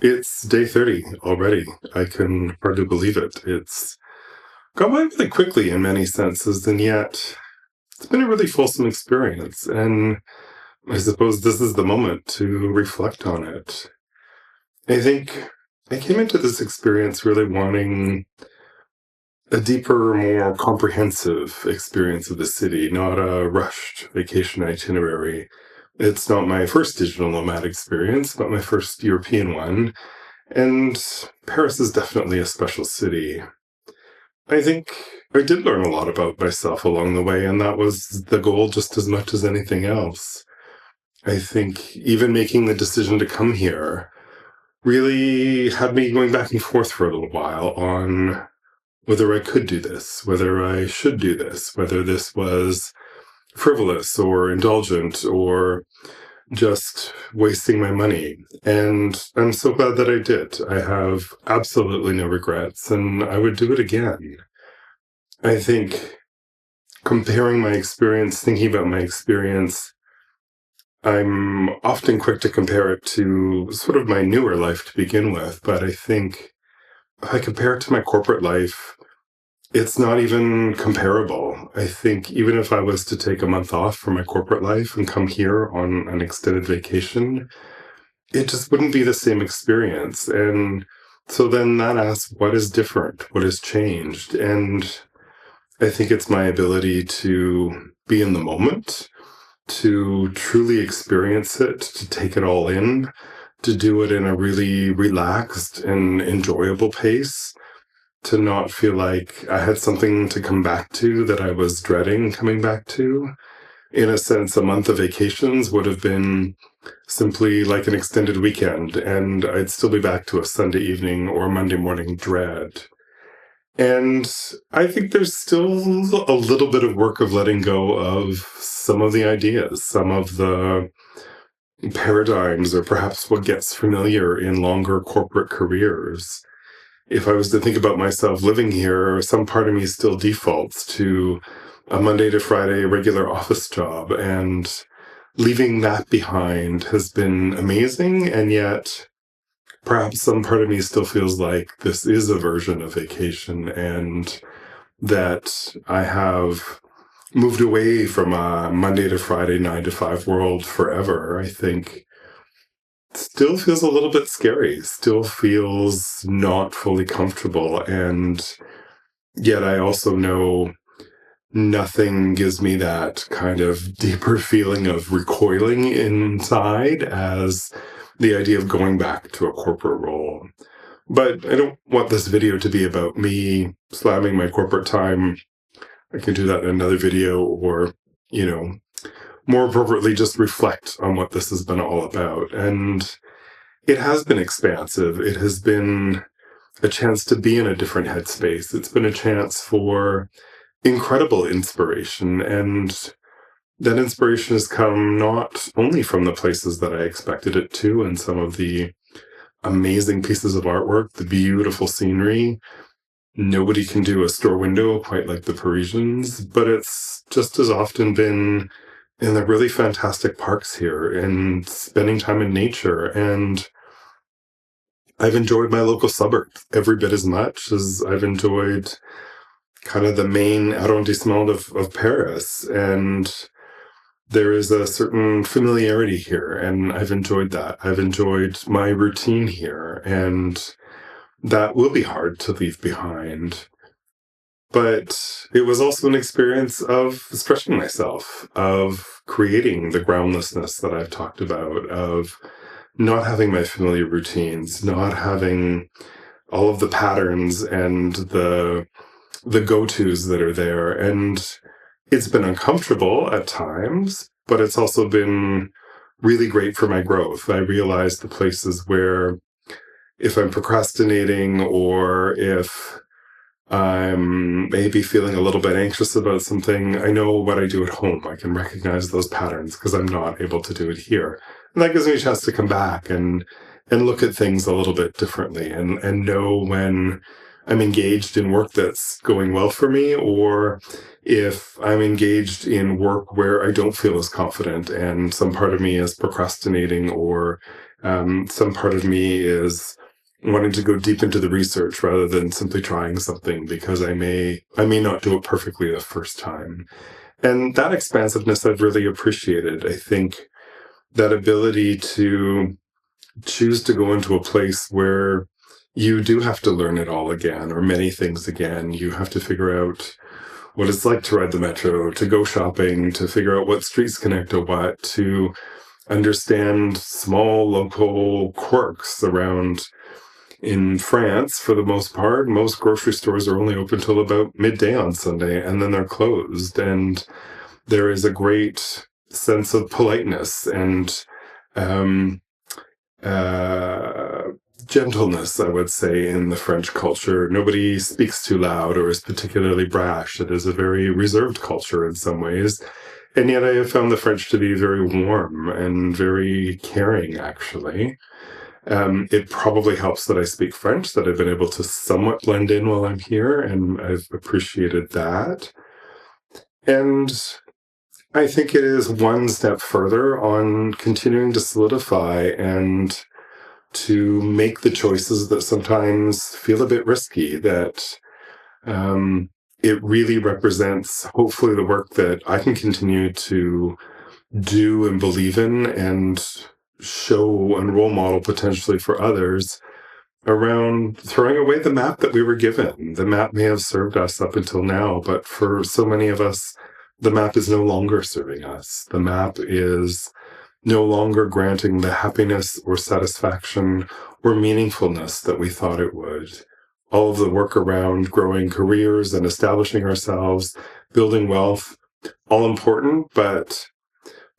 It's day 30 already. I can hardly believe it. It's gone by really quickly in many senses, and yet it's been a really fulsome experience. And I suppose this is the moment to reflect on it. I think I came into this experience really wanting a deeper, more comprehensive experience of the city, not a rushed vacation itinerary. It's not my first digital nomad experience, but my first European one. And Paris is definitely a special city. I think I did learn a lot about myself along the way, and that was the goal just as much as anything else. I think even making the decision to come here really had me going back and forth for a little while on whether I could do this, whether I should do this, whether this was frivolous or indulgent or just wasting my money. And I'm so glad that I did. I have absolutely no regrets, and I would do it again. I think comparing my experience, thinking about my experience, I'm often quick to compare it to sort of my newer life to begin with. But I think if I compare it to my corporate life, it's not even comparable. I think even if I was to take a month off from my corporate life and come here on an extended vacation, it just wouldn't be the same experience. And so then that asks, what is different? What has changed? And I think it's my ability to be in the moment, to truly experience it, to take it all in, to do it in a really relaxed and enjoyable pace, to not feel like I had something to come back to that I was dreading coming back to. In a sense, a month of vacations would have been simply like an extended weekend, and I'd still be back to a Sunday evening or Monday morning dread. And I think there's still a little bit of work of letting go of some of the ideas, some of the paradigms, or perhaps what gets familiar in longer corporate careers. If I was to think about myself living here, some part of me still defaults to a Monday to Friday regular office job, and leaving that behind has been amazing. And yet, perhaps some part of me still feels like this is a version of vacation, and that I have moved away from a Monday to Friday 9 to 5 world forever. I think still feels a little bit scary, still feels not fully comfortable. And yet I also know nothing gives me that kind of deeper feeling of recoiling inside as the idea of going back to a corporate role. But I don't want this video to be about me slamming my corporate time. I can do that in another video, or, you know, more appropriately, just reflect on what this has been all about. And it has been expansive. It has been a chance to be in a different headspace. It's been a chance for incredible inspiration. And that inspiration has come not only from the places that I expected it to, and some of the amazing pieces of artwork, the beautiful scenery. Nobody can do a store window quite like the Parisians, but it's just as often been in the really fantastic parks here and spending time in nature. And I've enjoyed my local suburbs every bit as much as I've enjoyed kind of the main arrondissement of Paris. And there is a certain familiarity here, and I've enjoyed that. I've enjoyed my routine here, and that will be hard to leave behind. But it was also an experience of stretching myself, of creating the groundlessness that I've talked about, of not having my familiar routines, not having all of the patterns and the go-tos that are there. And it's been uncomfortable at times, but it's also been really great for my growth. I realized the places where if I'm procrastinating, or if I'm maybe feeling a little bit anxious about something, I know what I do at home. I can recognize those patterns because I'm not able to do it here. And that gives me a chance to come back and look at things a little bit differently, and know when I'm engaged in work that's going well for me, or if I'm engaged in work where I don't feel as confident and some part of me is procrastinating or Some part of me is wanting to go deep into the research rather than simply trying something because I may not do it perfectly the first time. And that expansiveness I've really appreciated. I think that ability to choose to go into a place where you do have to learn it all again, or many things again. You have to figure out what it's like to ride the metro, to go shopping, to figure out what streets connect to what, to understand small local quirks around. In France, for the most part, most grocery stores are only open till about midday on Sunday, and then they're closed. And there is a great sense of politeness and um, uh, gentleness, I would say, in the French culture. Nobody speaks too loud or is particularly brash. It is a very reserved culture in some ways. And yet I have found the French to be very warm and very caring, actually. It probably helps that I speak French, that I've been able to somewhat blend in while I'm here, and I've appreciated that. And I think it is one step further on continuing to solidify and to make the choices that sometimes feel a bit risky, that um, it really represents, hopefully, the work that I can continue to do and believe in and show and role model potentially for others around throwing away the map that we were given. The map may have served us up until now, but for so many of us, the map is no longer serving us. The map is no longer granting the happiness or satisfaction or meaningfulness that we thought it would. All of the work around growing careers and establishing ourselves, building wealth, all important, but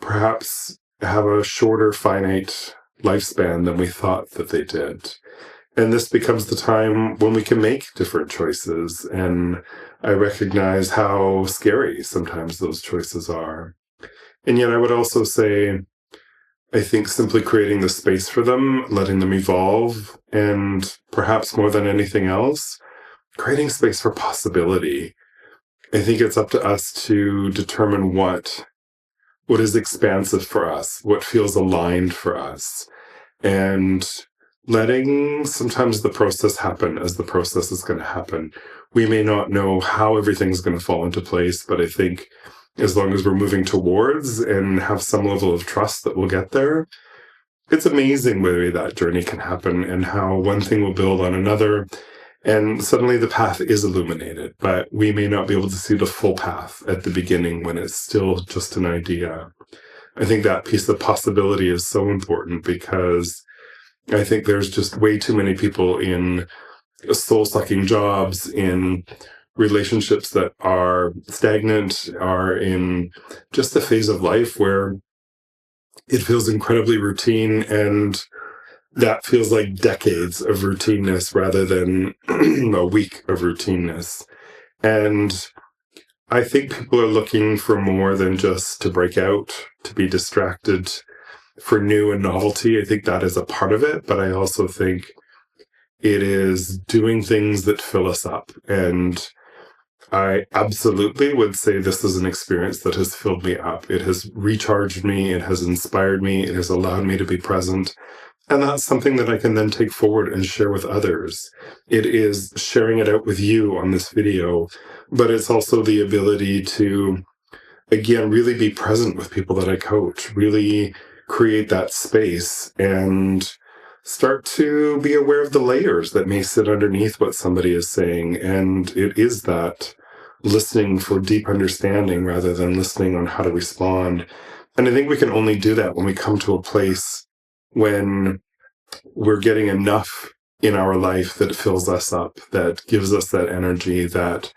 perhaps have a shorter, finite lifespan than we thought that they did. And this becomes the time when we can make different choices. And I recognize how scary sometimes those choices are. And yet I would also say, I think simply creating the space for them, letting them evolve, and perhaps more than anything else, creating space for possibility. I think it's up to us to determine what is expansive for us, what feels aligned for us, and letting sometimes the process happen as the process is going to happen. We may not know how everything's going to fall into place, but I think as long as we're moving towards and have some level of trust that we'll get there, it's amazing the way that journey can happen and how one thing will build on another. And suddenly the path is illuminated, but we may not be able to see the full path at the beginning when it's still just an idea. I think that piece of possibility is so important because I think there's just way too many people in soul-sucking jobs, in relationships that are stagnant, are in just a phase of life where it feels incredibly routine, and that feels like decades of routineness rather than a week of routineness. And I think people are looking for more than just to break out, to be distracted, for new and novelty. I think that is a part of it, but I also think it is doing things that fill us up. And I absolutely would say this is an experience that has filled me up. It has recharged me. It has inspired me. It has allowed me to be present. And that's something that I can then take forward and share with others. It is sharing it out with you on this video, but it's also the ability to, again, really be present with people that I coach, really create that space and start to be aware of the layers that may sit underneath what somebody is saying. And it is that listening for deep understanding rather than listening on how to respond. And I think we can only do that when we come to a place when we're getting enough in our life that fills us up, that gives us that energy, that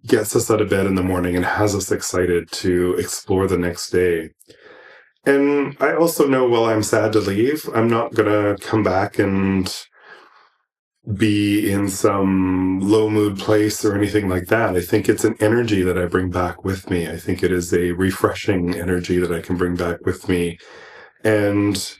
gets us out of bed in the morning and has us excited to explore the next day. And I also know while I'm sad to leave, I'm not going to come back and be in some low mood place or anything like that. I think it's an energy that I bring back with me. I think it is a refreshing energy that I can bring back with me and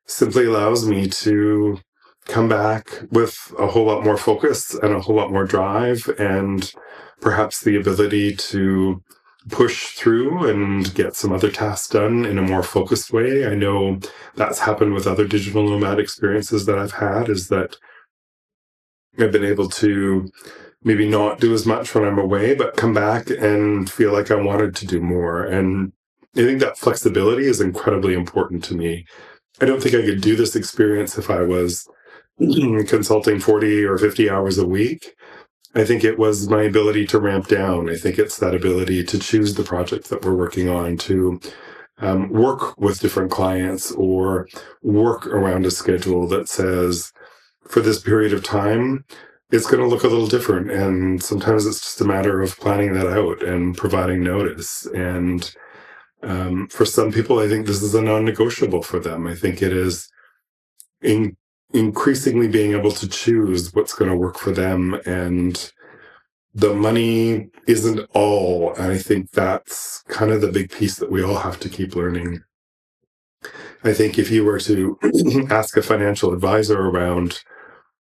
simply allows me to come back with a whole lot more focus and a whole lot more drive and perhaps the ability to push through and get some other tasks done in a more focused way. I know that's happened with other digital nomad experiences that I've had, is that I've been able to maybe not do as much when I'm away, but come back and feel like I wanted to do more. And I think that flexibility is incredibly important to me. I don't think I could do this experience if I was consulting 40 or 50 hours a week. I think it was my ability to ramp down. I think it's that ability to choose the project that we're working on, to work with different clients or work around a schedule that says, for this period of time, it's going to look a little different. And sometimes it's just a matter of planning that out and providing notice. And for some people, I think this is a non-negotiable for them. I think it is increasingly being able to choose what's going to work for them. And the money isn't all. And I think that's kind of the big piece that we all have to keep learning. I think if you were to ask a financial advisor around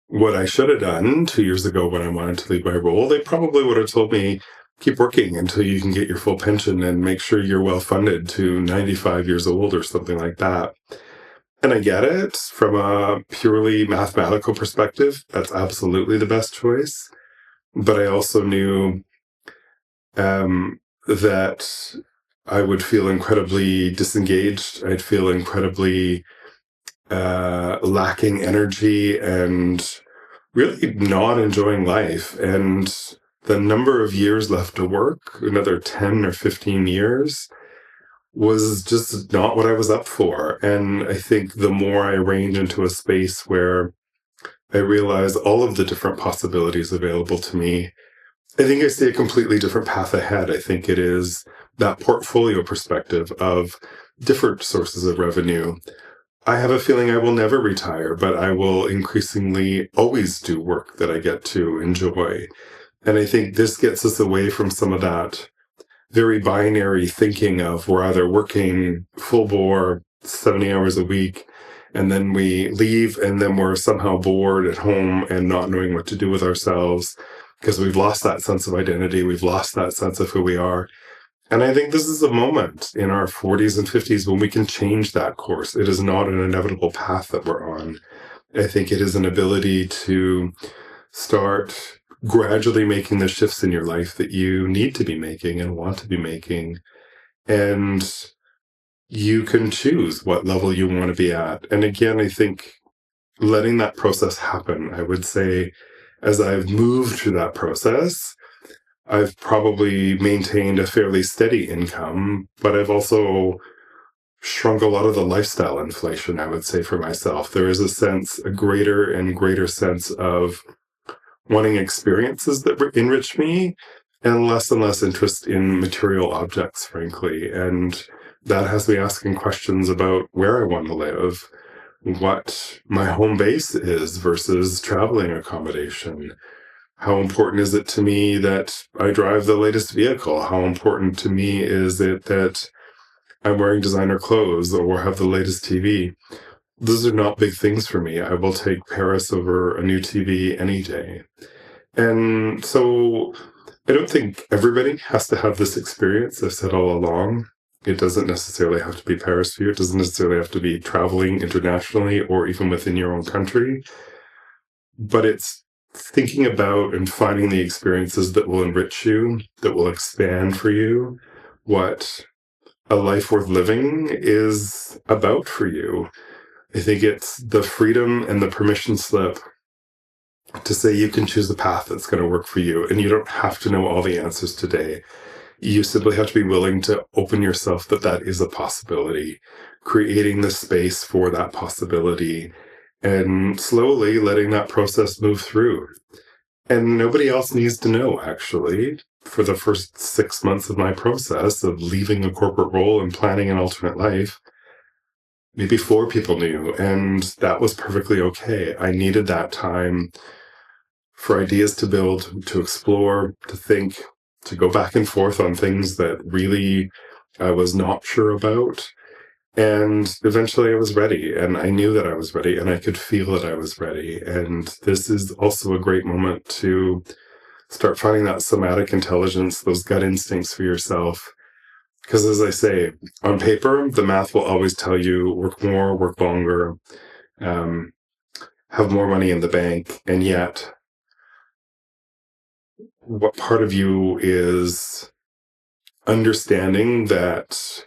what I should have done 2 years ago when I wanted to leave my role, they probably would have told me, keep working until you can get your full pension and make sure you're well funded to 95 years old or something like that. And I get it from a purely mathematical perspective. That's absolutely the best choice. But I also knew that I would feel incredibly disengaged. I'd feel incredibly lacking energy and really not enjoying life. And the number of years left to work, another 10 or 15 years, was just not what I was up for. And I think the more I range into a space where I realize all of the different possibilities available to me, I think I see a completely different path ahead. I think it is that portfolio perspective of different sources of revenue. I have a feeling I will never retire, but I will increasingly always do work that I get to enjoy. And I think this gets us away from some of that very binary thinking of we're either working full bore 70 hours a week and then we leave and then we're somehow bored at home and not knowing what to do with ourselves because we've lost that sense of identity. We've lost that sense of who we are. And I think this is a moment in our 40s and 50s when we can change that course. It is not an inevitable path that we're on. I think it is an ability to start gradually making the shifts in your life that you need to be making and want to be making. And you can choose what level you want to be at. And again, I think letting that process happen, I would say, as I've moved through that process, I've probably maintained a fairly steady income, but I've also shrunk a lot of the lifestyle inflation, I would say, for myself. There is a greater and greater sense of wanting experiences that enrich me and less interest in material objects, frankly. And that has me asking questions about where I want to live, what my home base is versus traveling accommodation. How important is it to me that I drive the latest vehicle? How important to me is it that I'm wearing designer clothes or have the latest TV? Those are not big things for me. I will take Paris over a new TV any day. And so I don't think everybody has to have this experience. I've said all along, it doesn't necessarily have to be Paris for you. It doesn't necessarily have to be traveling internationally or even within your own country. But it's thinking about and finding the experiences that will enrich you, that will expand for you, what a life worth living is about for you. I think it's the freedom and the permission slip to say you can choose the path that's going to work for you. And you don't have to know all the answers today. You simply have to be willing to open yourself that is a possibility, creating the space for that possibility, and slowly letting that process move through. And nobody else needs to know, actually. For the first 6 months of my process of leaving a corporate role and planning an alternate life, maybe 4 people knew, and that was perfectly okay. I needed that time for ideas to build, to explore, to think, to go back and forth on things that really I was not sure about. And eventually I was ready, and I knew that I was ready, and I could feel that I was ready. And this is also a great moment to start finding that somatic intelligence, those gut instincts for yourself. Because as I say, on paper, the math will always tell you work more, work longer, um, have more money in the bank. And yet, what part of you is understanding that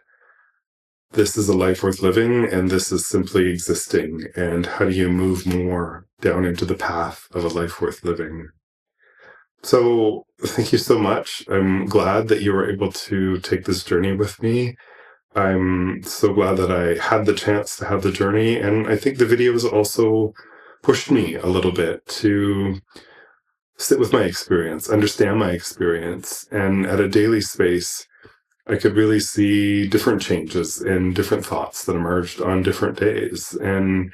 this is a life worth living and this is simply existing? And how do you move more down into the path of a life worth living? So, thank you so much. I'm glad that you were able to take this journey with me. I'm so glad that I had the chance to have the journey. And I think the videos also pushed me a little bit to sit with my experience, understand my experience. And at a daily space, I could really see different changes and different thoughts that emerged on different days. And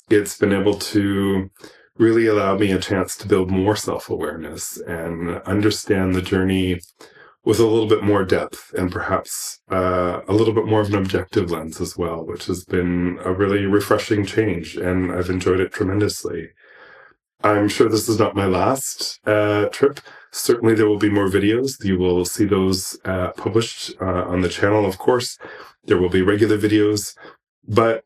it's been able to really allow me a chance to build more self-awareness and understand the journey with a little bit more depth and perhaps a little bit more of an objective lens as well, which has been a really refreshing change, and I've enjoyed it tremendously. I'm sure this is not my last trip. Certainly there will be more videos. You will see those published on the channel, of course. There will be regular videos, but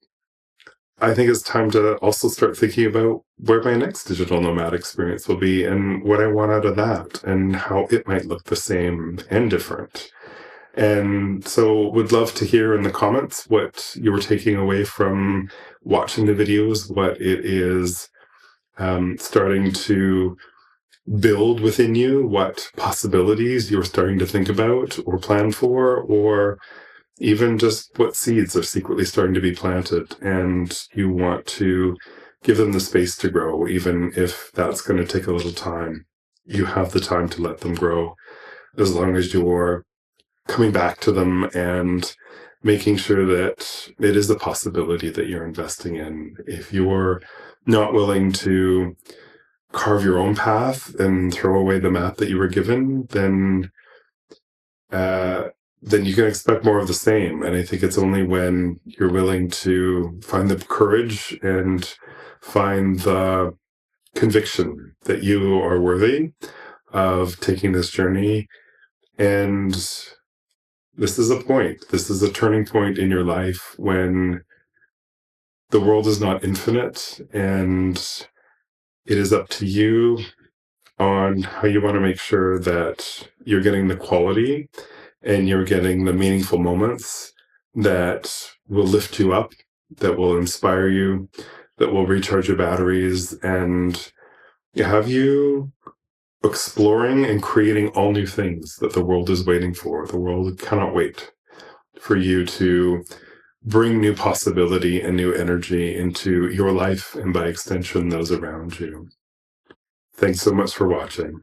I think it's time to also start thinking about where my next digital nomad experience will be and what I want out of that and how it might look the same and different. And so would love to hear in the comments what you were taking away from watching the videos, what it is starting to build within you, what possibilities you're starting to think about or plan for, or even just what seeds are secretly starting to be planted and you want to give them the space to grow, even if that's going to take a little time. You have the time to let them grow as long as you're coming back to them and making sure that it is a possibility that you're investing in. If you're not willing to carve your own path and throw away the map that you were given, then you can expect more of the same. And I think it's only when you're willing to find the courage and find the conviction that you are worthy of taking this journey. And this is a point, this is a turning point in your life when the world is not infinite and it is up to you on how you want to make sure that you're getting the quality and you're getting the meaningful moments that will lift you up, that will inspire you, that will recharge your batteries, and have you exploring and creating all new things that the world is waiting for. The world cannot wait for you to bring new possibility and new energy into your life and by extension, those around you. Thanks so much for watching.